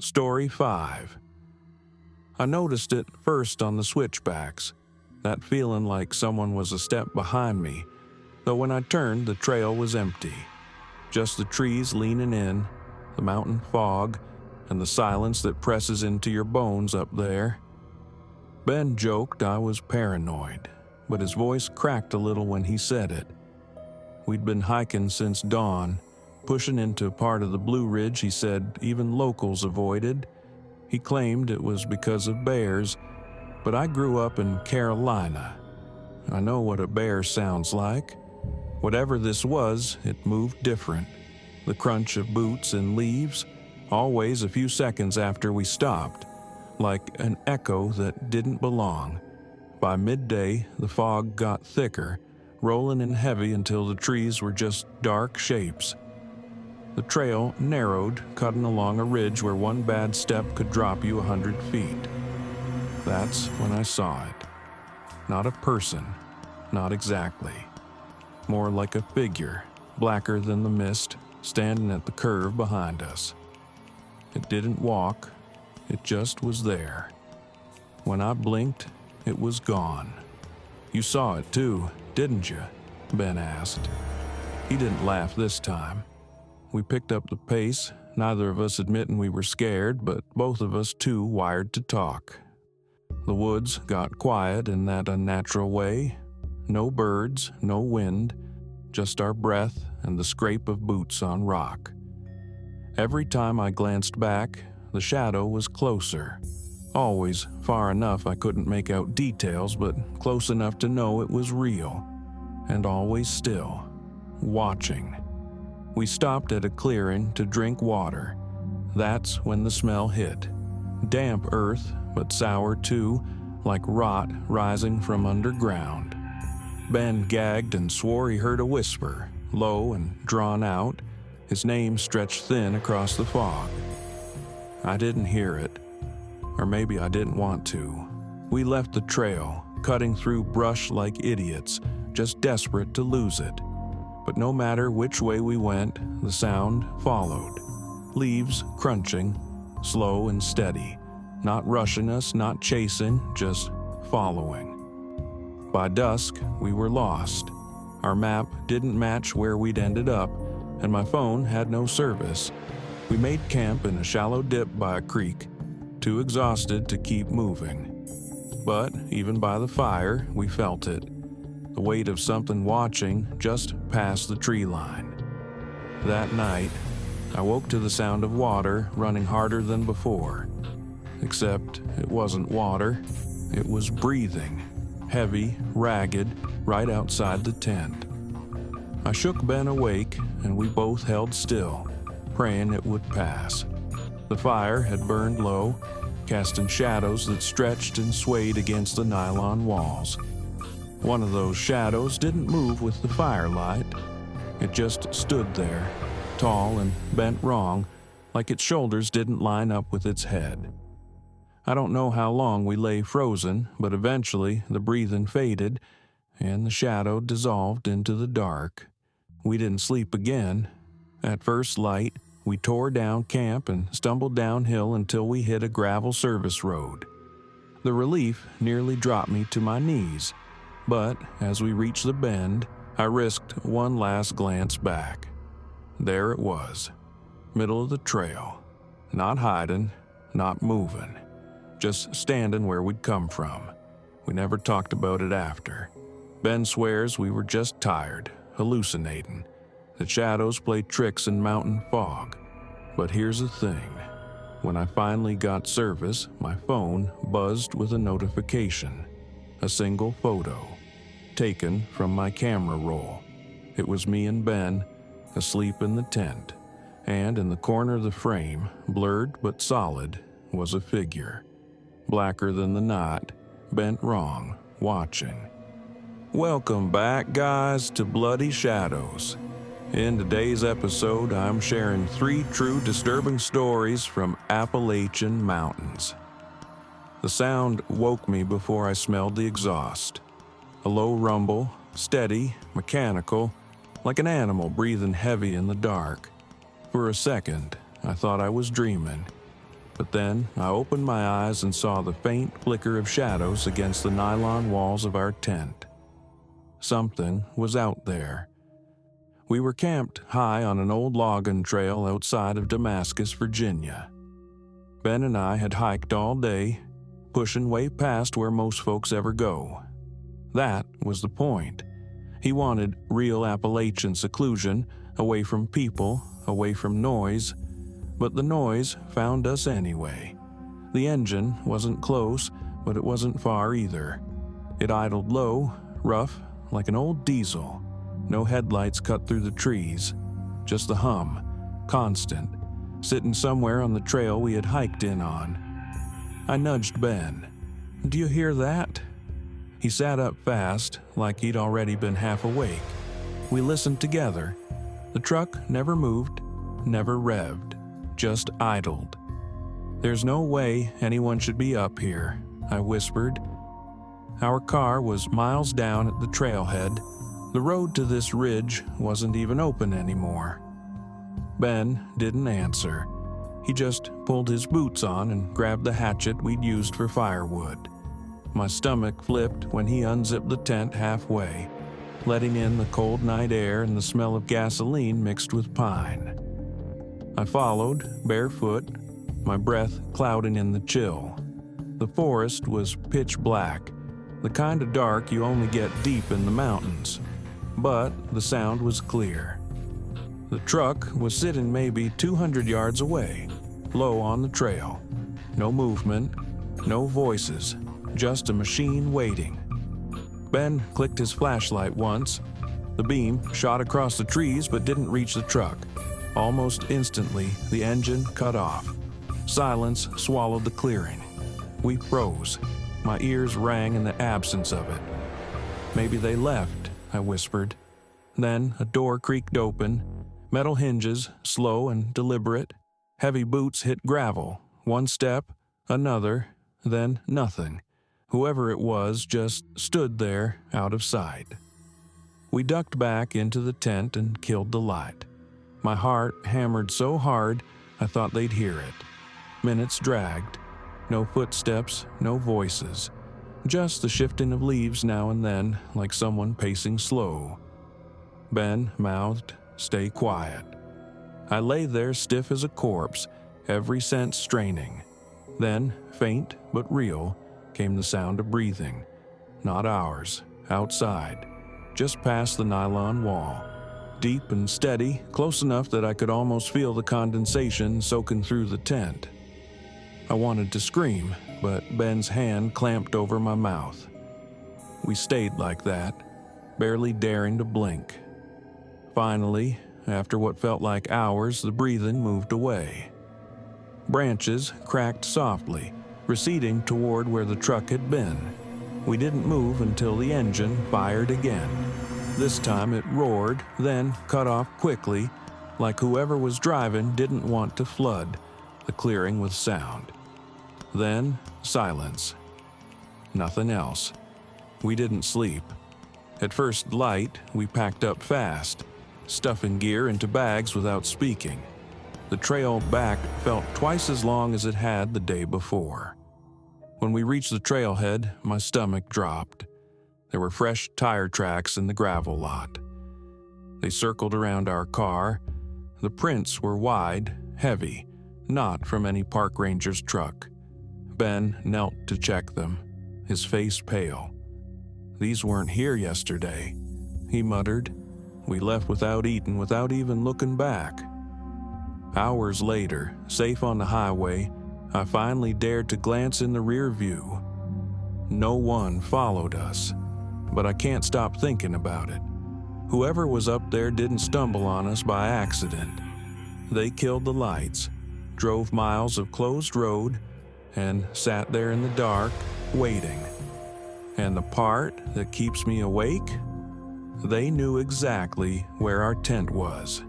Story 5. I noticed it first on the switchbacks, that feeling like someone was a step behind me, though when I turned, the trail was empty. Just the trees leaning in, the mountain fog, and the silence that presses into your bones up there. Ben joked I was paranoid, but his voice cracked a little when he said it. We'd been hiking since dawn, pushing into part of the Blue Ridge he said even locals avoided. He claimed it was because of bears, but I grew up in Carolina. I know what a bear sounds like. Whatever this was, it moved different. The crunch of boots and leaves, always a few seconds after we stopped, like an echo that didn't belong. By midday, the fog got thicker, rolling in heavy until the trees were just dark shapes. The trail narrowed, cutting along a ridge where one bad step could drop you 100 feet. That's when I saw it. Not a person, not exactly. More like a figure, blacker than the mist, standing at the curve behind us. It didn't walk, it just was there. When I blinked, it was gone. You saw it too, didn't you? Ben asked. He didn't laugh this time. We picked up the pace, neither of us admitting we were scared, but both of us too wired to talk. The woods got quiet in that unnatural way. No birds, no wind, just our breath and the scrape of boots on rock. Every time I glanced back, the shadow was closer. Always far enough I couldn't make out details, but close enough to know it was real. And always still, watching. We stopped at a clearing to drink water. That's when the smell hit. Damp earth, but sour too, like rot rising from underground. Ben gagged and swore he heard a whisper, low and drawn out, his name stretched thin across the fog. I didn't hear it, or maybe I didn't want to. We left the trail, cutting through brush like idiots, just desperate to lose it. But no matter which way we went, the sound followed. Leaves crunching, slow and steady, not rushing us, not chasing, just following. By dusk, we were lost. Our map didn't match where we'd ended up, and my phone had no service. We made camp in a shallow dip by a creek, too exhausted to keep moving. But even by the fire, we felt it. The weight of something watching just past the tree line. That night, I woke to the sound of water running harder than before. Except it wasn't water, it was breathing, heavy, ragged, right outside the tent. I shook Ben awake, and we both held still, praying it would pass. The fire had burned low, casting shadows that stretched and swayed against the nylon walls. One of those shadows didn't move with the firelight. It just stood there, tall and bent wrong, like its shoulders didn't line up with its head. I don't know how long we lay frozen, but eventually the breathing faded, and the shadow dissolved into the dark. We didn't sleep again. At first light, we tore down camp and stumbled downhill until we hit a gravel service road. The relief nearly dropped me to my knees. But as we reached the bend, I risked one last glance back. There it was, middle of the trail, not hiding, not moving, just standing where we'd come from. We never talked about it after. Ben swears we were just tired, hallucinating. The shadows played tricks in mountain fog. But here's the thing. When I finally got service, my phone buzzed with a notification. A single photo, taken from my camera roll. It was me and Ben, asleep in the tent, and in the corner of the frame, blurred but solid, was a figure. Blacker than the night, bent wrong, watching. Welcome back, guys, to Bloody Shadows. In today's episode, I'm sharing 3 true disturbing stories from Appalachian Mountains. The sound woke me before I smelled the exhaust. A low rumble, steady, mechanical, like an animal breathing heavy in the dark. For a second, I thought I was dreaming. But then I opened my eyes and saw the faint flicker of shadows against the nylon walls of our tent. Something was out there. We were camped high on an old logging trail outside of Damascus, Virginia. Ben and I had hiked all day, pushing way past where most folks ever go. That was the point. He wanted real Appalachian seclusion, away from people, away from noise, but the noise found us anyway. The engine wasn't close, but it wasn't far either. It idled low, rough, like an old diesel. No headlights cut through the trees, just the hum, constant, sitting somewhere on the trail we had hiked in on. I nudged Ben. "Do you hear that?" He sat up fast, like he'd already been half awake. We listened together. The truck never moved, never revved, just idled. "There's no way anyone should be up here," I whispered. Our car was miles down at the trailhead. The road to this ridge wasn't even open anymore. Ben didn't answer. He just pulled his boots on and grabbed the hatchet we'd used for firewood. My stomach flipped when he unzipped the tent halfway, letting in the cold night air and the smell of gasoline mixed with pine. I followed, barefoot, my breath clouding in the chill. The forest was pitch black, the kind of dark you only get deep in the mountains. But the sound was clear. The truck was sitting maybe 200 yards away, low on the trail. No movement, no voices, just a machine waiting. Ben clicked his flashlight once. The beam shot across the trees but didn't reach the truck. Almost instantly, the engine cut off. Silence swallowed the clearing. We froze. My ears rang in the absence of it. "Maybe they left," I whispered. Then a door creaked open. Metal hinges, slow and deliberate. Heavy boots hit gravel. One step, another, then nothing. Whoever it was just stood there, out of sight. We ducked back into the tent and killed the light. My heart hammered so hard I thought they'd hear it. Minutes dragged. No footsteps, no voices. Just the shifting of leaves now and then, like someone pacing slow. Ben mouthed, "Stay quiet." I lay there stiff as a corpse, every sense straining. Then, faint but real, came the sound of breathing. Not ours, outside, just past the nylon wall. Deep and steady, close enough that I could almost feel the condensation soaking through the tent. I wanted to scream, but Ben's hand clamped over my mouth. We stayed like that, barely daring to blink. Finally, after what felt like hours, the breathing moved away. Branches cracked softly, receding toward where the truck had been. We didn't move until the engine fired again. This time it roared, then cut off quickly, like whoever was driving didn't want to flood the clearing with sound. Then silence. Nothing else. We didn't sleep. At first light, we packed up fast, stuffing gear into bags without speaking. The trail back felt twice as long as it had the day before. When we reached the trailhead, my stomach dropped. There were fresh tire tracks in the gravel lot. They circled around our car. The prints were wide, heavy, not from any park ranger's truck. Ben knelt to check them, his face pale. "These weren't here yesterday," he muttered. "We left without eating, without even looking back." Hours later, safe on the highway, I finally dared to glance in the rear view. No one followed us, but I can't stop thinking about it. Whoever was up there didn't stumble on us by accident. They killed the lights, drove miles of closed road, and sat there in the dark, waiting. And the part that keeps me awake? They knew exactly where our tent was.